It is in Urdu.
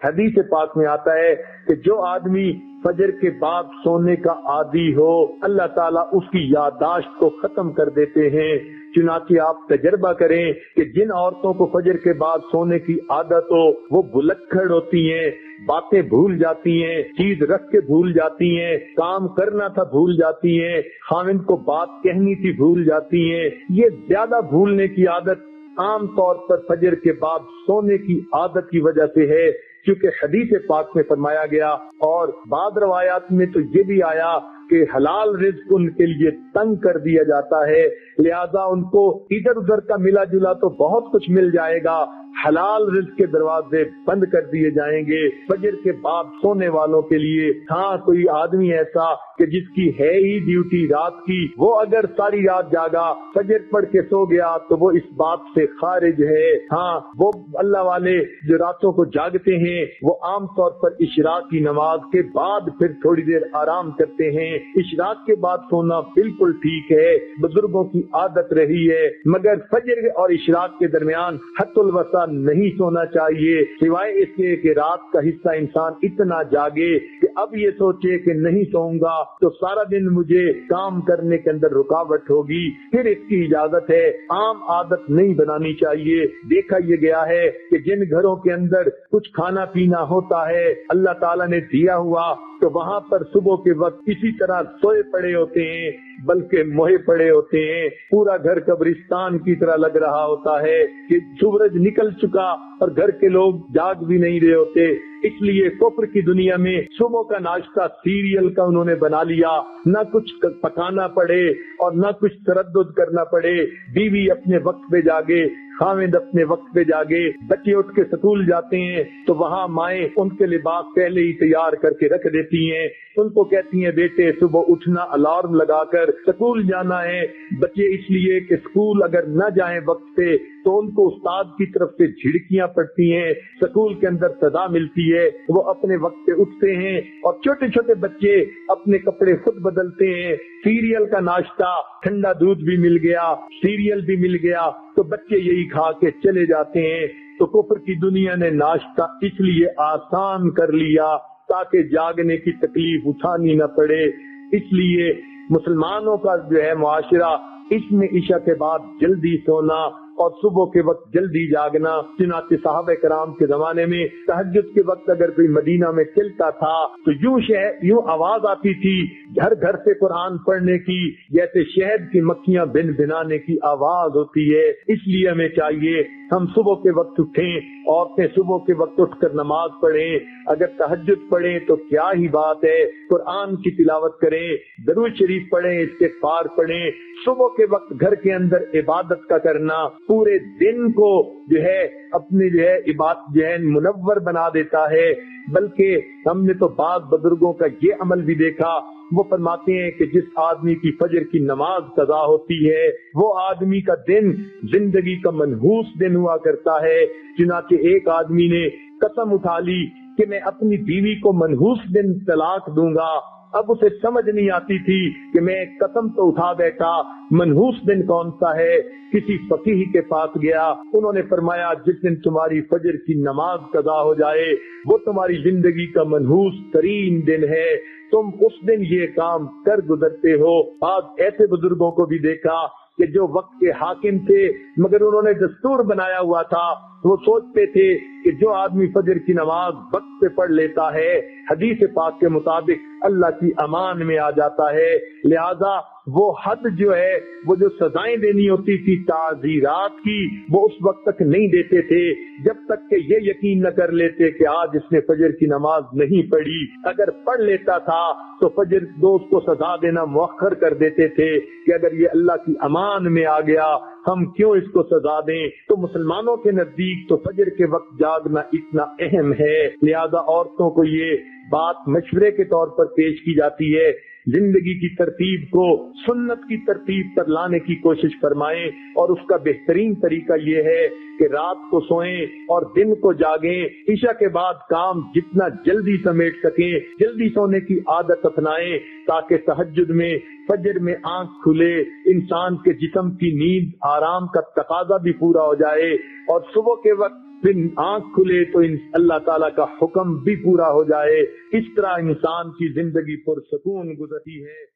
حدیث پاک میں آتا ہے کہ جو آدمی فجر کے بعد سونے کا عادی ہو اللہ تعالیٰ اس کی یادداشت کو ختم کر دیتے ہیں۔ چنانچہ آپ تجربہ کریں کہ جن عورتوں کو فجر کے بعد سونے کی عادت ہو وہ بلکھڑ ہوتی ہیں، باتیں بھول جاتی ہیں، چیز رکھ کے بھول جاتی ہیں، کام کرنا تھا بھول جاتی ہیں، خاوند کو بات کہنی تھی بھول جاتی ہیں۔ یہ زیادہ بھولنے کی عادت عام طور پر فجر کے بعد سونے کی عادت کی وجہ سے ہے، کیونکہ حدیث پاک میں فرمایا گیا اور بعض روایات میں تو یہ بھی آیا کہ حلال رزق ان کے لیے تنگ کر دیا جاتا ہے، لہذا ان کو ادھر ادھر کا ملا جلا تو بہت کچھ مل جائے گا، حلال رزق کے دروازے بند کر دیے جائیں گے فجر کے بعد سونے والوں کے لیے۔ ہاں کوئی آدمی ایسا کہ جس کی ہے ہی ڈیوٹی رات کی، وہ اگر ساری رات جاگا فجر پڑھ کے سو گیا تو وہ اس بات سے خارج ہے۔ ہاں وہ اللہ والے جو راتوں کو جاگتے ہیں وہ عام طور پر اشراق کی نماز کے بعد پھر تھوڑی دیر آرام کرتے ہیں۔ اشراق کے بعد سونا بالکل ٹھیک ہے، بزرگوں کی عادت رہی ہے، مگر فجر اور اشراق کے درمیان حد الوسع نہیں سونا چاہیے، سوائے اس کے کہ رات کا حصہ انسان اتنا جاگے کہ اب یہ سوچے کہ نہیں سوؤں گا تو سارا دن مجھے کام کرنے کے اندر رکاوٹ ہوگی، پھر اس کی اجازت ہے۔ عام عادت نہیں بنانی چاہیے۔ دیکھا یہ گیا ہے کہ جن گھروں کے اندر کچھ کھانا پینا ہوتا ہے اللہ تعالیٰ نے دیا ہوا تو وہاں پر صبح کے وقت اسی طرح سوئے پڑے ہوتے ہیں، بلکہ موہے پڑے ہوتے ہیں، پورا گھر قبرستان کی طرح لگ رہا ہوتا ہے کہ سورج نکل چکا اور گھر کے لوگ جاگ بھی نہیں رہے ہوتے۔ اس لیے کفر کی دنیا میں صبح کا ناشتہ سیریل کا انہوں نے بنا لیا، نہ کچھ پکانا پڑے اور نہ کچھ تردد کرنا پڑے، بیوی اپنے وقت پہ جاگے، خاوند اپنے وقت پہ جاگے، بچے اٹھ کے سکول جاتے ہیں تو وہاں مائیں ان کے لباس پہلے ہی تیار کر کے رکھ دیتی ہیں، ان کو کہتی ہیں بیٹے صبح اٹھنا، الارم لگا کر سکول جانا ہے۔ بچے اس لیے کہ سکول اگر نہ جائیں وقت پہ تو ان کو استاد کی طرف سے جھڑکیاں پڑتی ہیں، سکول کے اندر سزا ملتی ہے، وہ اپنے وقت پہ اٹھتے ہیں اور چھوٹے چھوٹے بچے اپنے کپڑے خود بدلتے ہیں، سیریل کا ناشتہ، ٹھنڈا دودھ بھی مل گیا، سیریل بھی مل گیا تو بچے یہی کھا کے چلے جاتے ہیں۔ تو کفر کی دنیا نے ناشتہ اس لیے آسان کر لیا تاکہ جاگنے کی تکلیف اٹھانی نہ پڑے۔ اس لیے مسلمانوں کا جو ہے معاشرہ اس میں عشاء کے بعد جلدی سونا اور صبح کے وقت جلدی جاگنا۔ چنانچہ صحابہ کرام کے زمانے میں تہجد کے وقت اگر کوئی مدینہ میں چلتا تھا تو یوں آواز آتی تھی گھر گھر سے قرآن پڑھنے کی، جیسے شہد کی مکھیاں بن بنانے کی آواز ہوتی ہے۔ اس لیے ہمیں چاہیے ہم صبح کے وقت اٹھیں، عورتیں صبح کے وقت اٹھ کر نماز پڑھیں، اگر تہجد پڑھیں تو کیا ہی بات ہے، قرآن کی تلاوت کریں، درود شریف پڑھیں، استغفار پڑھیں۔ صبح کے وقت گھر کے اندر عبادت کا کرنا پورے دن کو جو ہے اپنے جو ہے عبادت جو ہے منور بنا دیتا ہے۔ بلکہ ہم نے تو بعض بزرگوں کا یہ عمل بھی دیکھا، وہ فرماتے ہیں کہ جس آدمی کی فجر کی نماز قضا ہوتی ہے وہ آدمی کا دن زندگی کا منحوس دن ہوا کرتا ہے۔ چنانچہ ایک آدمی نے قسم اٹھا لی کہ میں اپنی بیوی کو منحوس دن طلاق دوں گا۔ اب اسے سمجھ نہیں آتی تھی کہ میں قسم تو اٹھا بیٹھا، منحوس دن کون سا ہے؟ کسی فقیہ کے پاس گیا، انہوں نے فرمایا جس دن تمہاری فجر کی نماز قضا ہو جائے وہ تمہاری زندگی کا منحوس ترین دن ہے، تم اس دن یہ کام کر گزرتے ہو۔ بعض ایسے بزرگوں کو بھی دیکھا کہ جو وقت کے حاکم تھے مگر انہوں نے دستور بنایا ہوا تھا، وہ سوچتے تھے کہ جو آدمی فجر کی نماز وقت پہ پڑھ لیتا ہے حدیث پاک کے مطابق اللہ کی امان میں آ جاتا ہے، لہذا وہ حد جو ہے وہ جو سزائیں دینی ہوتی تھی تعزیرات کی وہ اس وقت تک نہیں دیتے تھے جب تک کہ یہ یقین نہ کر لیتے کہ آج اس نے فجر کی نماز نہیں پڑھی۔ اگر پڑھ لیتا تھا تو فجر دوست کو سزا دینا مؤخر کر دیتے تھے کہ اگر یہ اللہ کی امان میں آ گیا ہم کیوں اس کو سزا دیں۔ تو مسلمانوں کے نزدیک تو فجر کے وقت جاگنا اتنا اہم ہے، لہذا عورتوں کو یہ بات مشورے کے طور پر پیش کی جاتی ہے، زندگی کی ترتیب کو سنت کی ترتیب پر لانے کی کوشش فرمائیں، اور اس کا بہترین طریقہ یہ ہے کہ رات کو سوئیں اور دن کو جاگیں، عشاء کے بعد کام جتنا جلدی سمیٹ سکیں جلدی سونے کی عادت اپنائیں تاکہ تہجد میں فجر میں آنکھ کھلے، انسان کے جسم کی نیند آرام کا تقاضا بھی پورا ہو جائے، اور صبح کے وقت پھر آنکھ کھلے تو اللہ تعالیٰ کا حکم بھی پورا ہو جائے، اس طرح انسان کی زندگی پرسکون گزرتی ہے۔